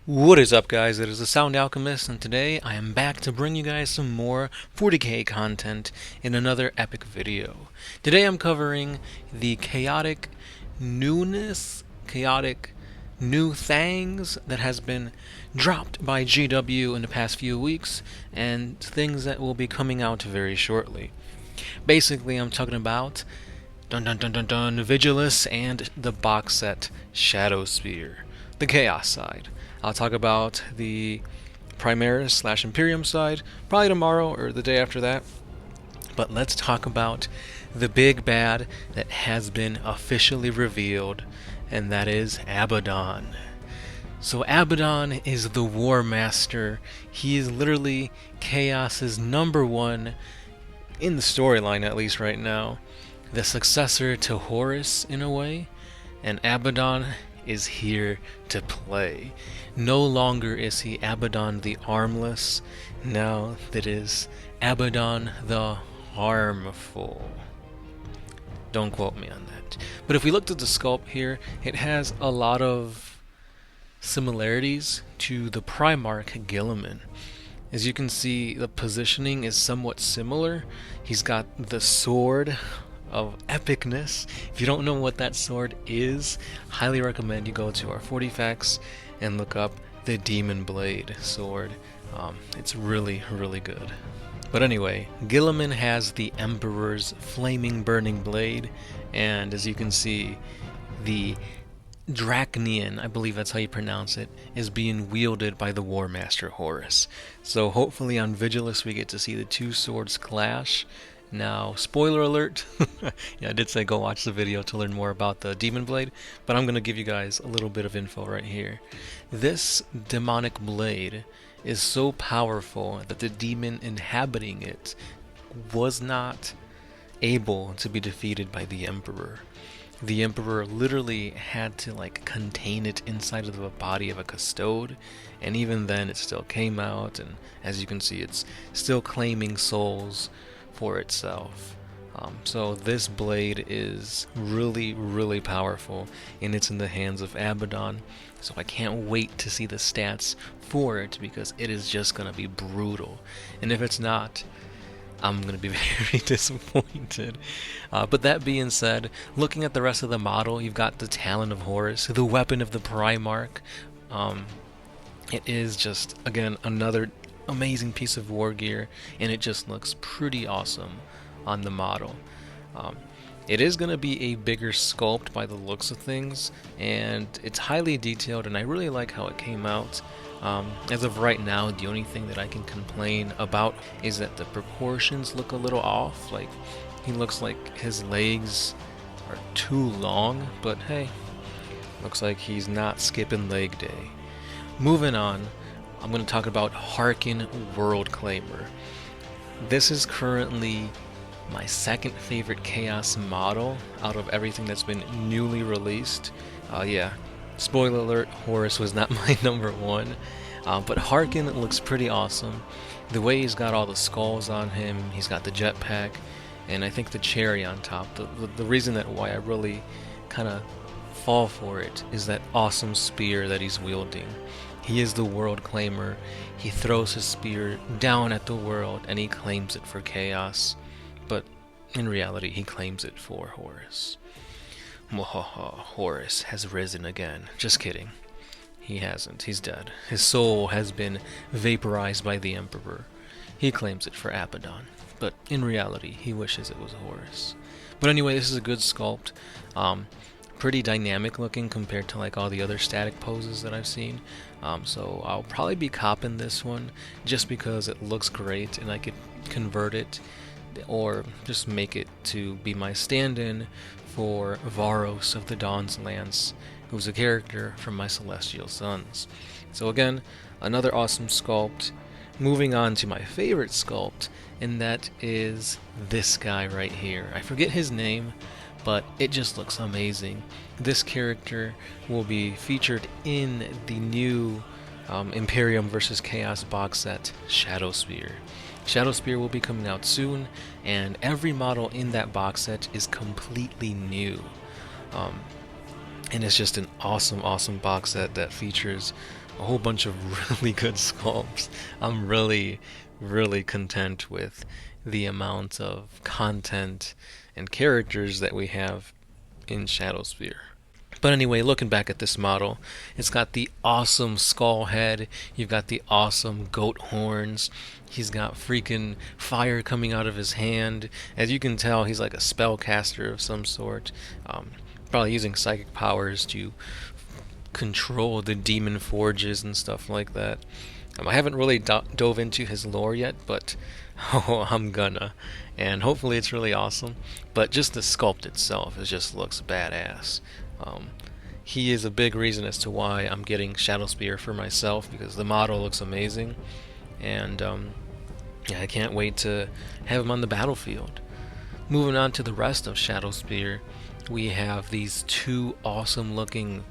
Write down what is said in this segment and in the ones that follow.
What is up, guys? It is the Sound Alchemist, and today I am back to bring you guys some more 40K content in another epic video. Today I'm covering the chaotic new things that has been dropped by GW in the past few weeks, and things that will be coming out very shortly. Basically, I'm talking about Vigilus and the box set ShadowSpear, the Chaos side. I'll talk about the Primaris / Imperium side probably tomorrow or the day after that. But let's talk about the big bad that has been officially revealed, and that is Abaddon. So Abaddon is the War Master. He is literally Chaos's #1 in the storyline, at least right now. The successor to Horus in a way, and Abaddon is here to play. No longer is he Abaddon the Armless, now that is Abaddon the Harmful. Don't quote me on that. But if we looked at the sculpt here, it has a lot of similarities to the Primarch Guilliman. As you can see, the positioning is somewhat similar. He's got the sword of epicness. If you don't know what that sword is, highly recommend you go to our 40 facts and look up the Demon Blade sword. It's really, really good. But anyway, Guilliman has the Emperor's flaming burning blade, and as you can see, the Draconian, I believe that's how you pronounce it, is being wielded by the War Master Horus. So hopefully on Vigilus we get to see the two swords clash. Now, spoiler alert, yeah, I did say go watch the video to learn more about the Demon Blade, but I'm going to give you guys a little bit of info right here. This demonic blade is so powerful that the demon inhabiting it was not able to be defeated by the Emperor. The Emperor literally had to contain it inside of the body of a custode, and even then it still came out, and as you can see it's still claiming souls for itself. So this blade is really, really powerful, and it's in the hands of Abaddon. So I can't wait to see the stats for it, because it is just going to be brutal. And if it's not, I'm going to be very disappointed. But that being said, looking at the rest of the model, you've got the Talon of Horus, the weapon of the Primarch. It is just, again, another amazing piece of war gear, and it just looks pretty awesome on the model. It is going to be a bigger sculpt by the looks of things, and it's highly detailed, and I really like how it came out. As of right now, the only thing that I can complain about is that the proportions look a little off. Like, he looks like his legs are too long, but hey, looks like he's not skipping leg day. Moving on, I'm going to talk about Haarken WorldClaimer. This is currently my second favorite Chaos model out of everything that's been newly released. Yeah, spoiler alert, Horus was not my #1. But Haarken looks pretty awesome. The way he's got all the skulls on him, he's got the jetpack, and I think the cherry on top. The reason that why I really kind of fall for it is that awesome spear that he's wielding. He is the WorldClaimer. He throws his spear down at the world and he claims it for Chaos. But in reality, he claims it for Horus. Mwahaha, Horus has risen again. Just kidding. He hasn't. He's dead. His soul has been vaporized by the Emperor. He claims it for Abaddon. But in reality, he wishes it was Horus. But anyway, this is a good sculpt. Pretty dynamic looking compared to all the other static poses that I've seen. So I'll probably be copping this one just because it looks great and I could convert it or just make it to be my stand-in for Varos of the Dawn's Lance, who's a character from my Celestial Sons. So again, another awesome sculpt. Moving on to my favorite sculpt, and that is this guy right here. I forget his name, but it just looks amazing. This character will be featured in the new Imperium vs. Chaos box set, ShadowSpear. ShadowSpear will be coming out soon, and every model in that box set is completely new. And it's just an awesome box set that features a whole bunch of really good sculpts. I'm really, really content with the amount of content and characters that we have in ShadowSpear. But anyway, looking back at this model, it's got the awesome skull head, you've got the awesome goat horns, he's got freaking fire coming out of his hand. As you can tell, he's like a spellcaster of some sort, probably using psychic powers to control the demon forges and stuff like that. I haven't really dove into his lore yet, but I'm gonna. And hopefully it's really awesome. But just the sculpt itself, it just looks badass. He is a big reason as to why I'm getting ShadowSpear for myself, because the model looks amazing. And yeah, I can't wait to have him on the battlefield. Moving on to the rest of ShadowSpear, we have these two awesome looking...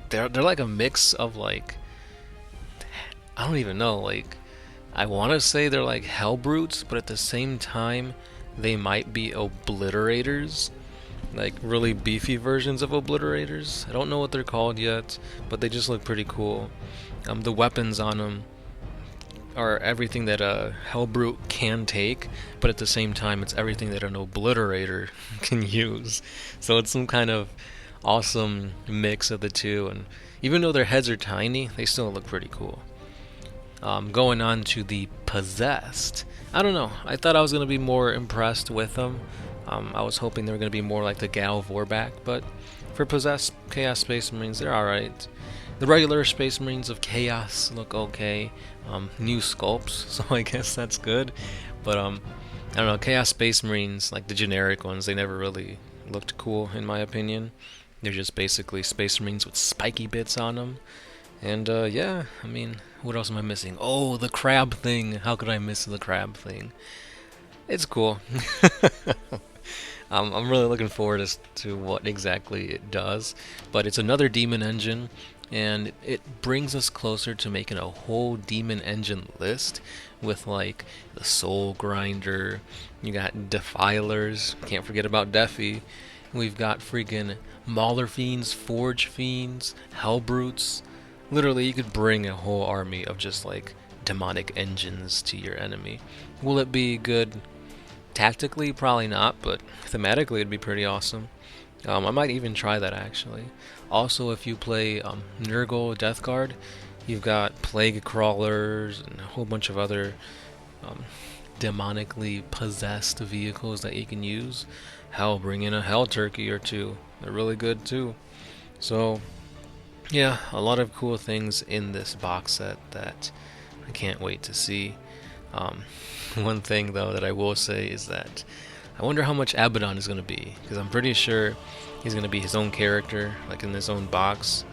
They're like a mix of like... I don't even know, like... I want to say they're like hell brutes, but at the same time, they might be obliterators. Like really beefy versions of obliterators. I don't know what they're called yet, but they just look pretty cool. The weapons on them are everything that a hellbrute can take, but at the same time it's everything that an obliterator can use. So it's some kind of awesome mix of the two, and even though their heads are tiny, they still look pretty cool. Going on to the Possessed. I don't know, I thought I was going to be more impressed with them. I was hoping they were going to be more like the Gal Vorback, but for Possessed Chaos Space Marines, they're alright. The regular Space Marines of Chaos look okay. New sculpts, so I guess that's good. But I don't know, Chaos Space Marines, like the generic ones, they never really looked cool in my opinion. They're just basically Space Marines with spiky bits on them. And yeah, I mean, what else am I missing? Oh, the crab thing. How could I miss the crab thing? It's cool. I'm really looking forward to what exactly it does. But it's another demon engine, and it brings us closer to making a whole demon engine list with like the Soul Grinder, you got Defilers, can't forget about Defi, we've got freaking Mauler Fiends, Forge Fiends, Hellbrutes. Literally, you could bring a whole army of just like demonic engines to your enemy. Will it be good tactically? Probably not, but thematically it'd be pretty awesome. I might even try that actually. Also, if you play Nurgle Death Guard, you've got Plague Crawlers and a whole bunch of other demonically possessed vehicles that you can use. Hell, bring in a Hell Turkey or two. They're really good too. So yeah, a lot of cool things in this box set that I can't wait to see. One thing though that I will say is that I wonder how much Abaddon is going to be, because I'm pretty sure he's going to be his own character, like in his own box.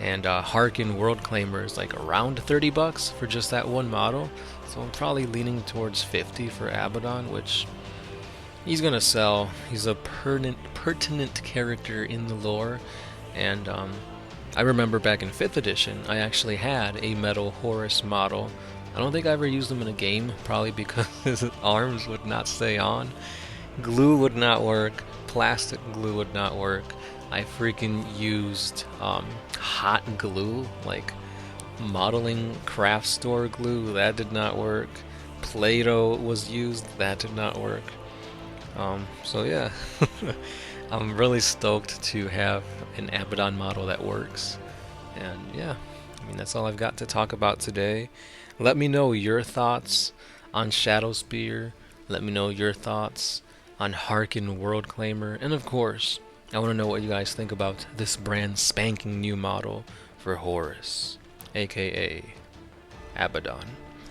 And Haarken WorldClaimer is like around $30 for just that one model, so I'm probably leaning towards 50 for Abaddon, which he's going to sell. He's a pertinent character in the lore, and I remember back in 5th edition, I actually had a metal Horus model. I don't think I ever used him in a game, probably because his arms would not stay on. Glue would not work, plastic glue would not work. I freaking used hot glue, like modeling craft store glue, that did not work. Play-Doh was used, that did not work. So yeah, I'm really stoked to have an Abbadon model that works. And yeah, I mean, that's all I've got to talk about today. Let me know your thoughts on ShadowSpear. Let me know your thoughts on Haarken WorldClaimer. And of course, I want to know what you guys think about this brand spanking new model for Horus, aka Abbadon.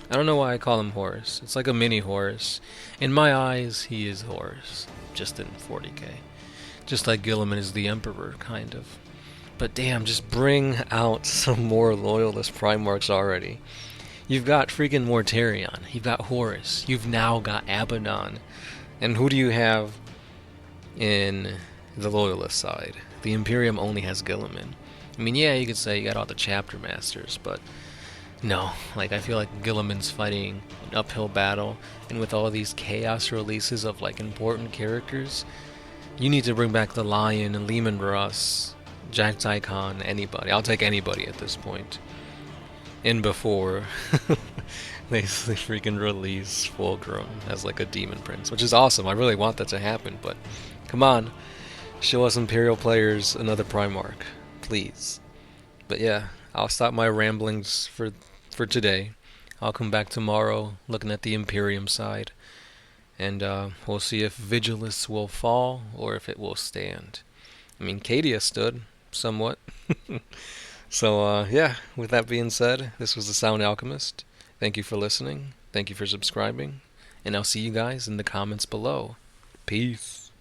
I don't know why I call him Horus. It's like a mini Horus. In my eyes, he is Horus, just in 40K. Just like Guilliman is the Emperor, kind of. But damn, just bring out some more Loyalist Primarchs already. You've got freaking Mortarion, you've got Horus, you've now got Abaddon. And who do you have in the Loyalist side? The Imperium only has Guilliman. I mean, yeah, you could say you got all the chapter masters, but no, like I feel like Guilliman's fighting an uphill battle, and with all these chaos releases of like important characters, you need to bring back the Lion and Lehman Russ, Jack Tycon, anybody. I'll take anybody at this point. in before they freaking release full grown as like a demon prince, which is awesome. I really want that to happen, but come on, show us Imperial players another Primarch, please. But yeah, I'll stop my ramblings for today. I'll come back tomorrow looking at the Imperium side, and we'll see if Vigilus will fall or if it will stand. I mean, Cadia stood somewhat. So yeah, with that being said, this was the Sound Alchemist. Thank you for listening. Thank you for subscribing. And I'll see you guys in the comments below. Peace.